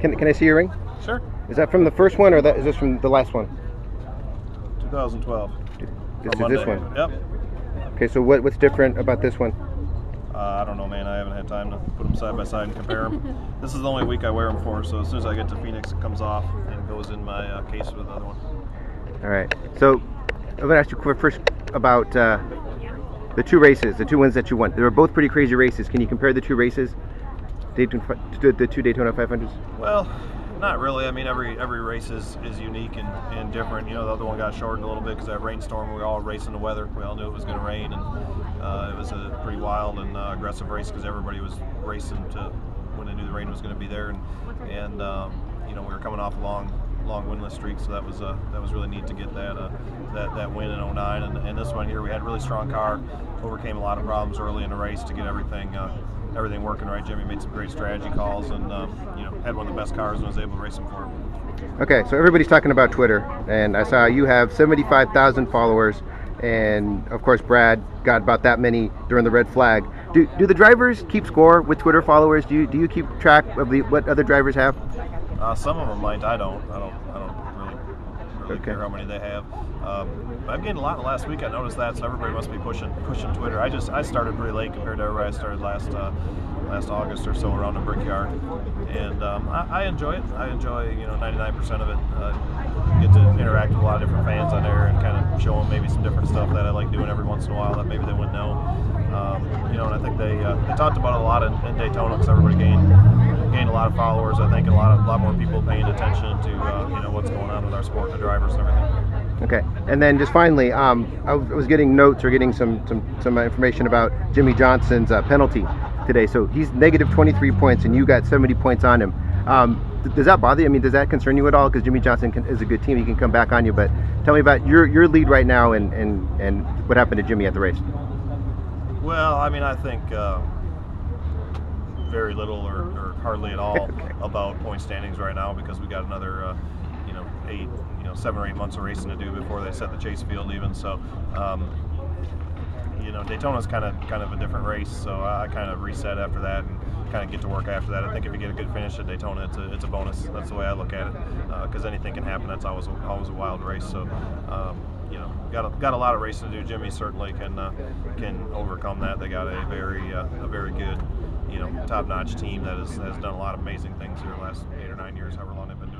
Can I see your ring? Sure. Is that from the first one, or is this from the last one? 2012. This is this one. Yep. Okay, so what's different about this one? I don't know, man. I haven't had time to put them side by side and compare them. This is the only week I wear them for, so as soon as I get to Phoenix, it comes off and goes in my case with the other one. All right. So I'm going to ask you first about the two races, the two ones that you won. They were both pretty crazy races. Can you compare the two races, the two Daytona 500s? Well, not really. I mean, every race is unique and different. You know, the other one got shortened a little bit because of that rainstorm. We were all racing the weather. We all knew it was going to rain, and it was a pretty wild and aggressive race because everybody was racing to when they knew the rain was going to be there. And you know, we were coming off a long winless streak, so that was really neat to get that win in 09. And this one here, we had a really strong car, overcame a lot of problems early in the race to get everything working right. Jimmy made some great strategy calls, and you know, had one of the best cars and was able to race him for him. Okay, so everybody's talking about Twitter, and I saw you have 75,000 followers, and of course Brad got about that many during the red flag. Do the drivers keep score with Twitter followers? Do you keep track of what other drivers have? Some of them might. I don't really care how many they have. I've gained a lot in the last week. I noticed that, so everybody must be pushing Twitter. I started pretty late compared to everybody. I started last August or so around the Brickyard, and I enjoy it. I enjoy 99% of it. Get to interact with a lot of different fans on there and kind of show them maybe some different stuff that I like doing every once in a while that maybe they wouldn't know. And I think they talked about it a lot in Daytona because everybody gained a lot of followers. I think a lot more people paying attention to what's going on with our sport, the drivers and everything. Okay, and then just finally, I was getting notes or getting some information about Jimmy Johnson's penalty today. So he's negative 23 points, and you got 70 points on him. Does that bother you? I mean, does that concern you at all? Because Jimmy Johnson is a good team; he can come back on you. But tell me about your lead right now and what happened to Jimmy at the race. Well, I mean, I think very little or hardly at all about point standings right now because we got another 7 or 8 months of racing to do before they set the chase field even. So Daytona's kind of a different race, so I kind of reset after that and kind of get to work after that. I think if you get a good finish at Daytona, it's a bonus. That's the way I look at it, because anything can happen. That's always a wild race. So got a lot of racing to do. Jimmy certainly can overcome that. They got a very good top-notch team that has done a lot of amazing things here the last 8 or 9 years, however long they've been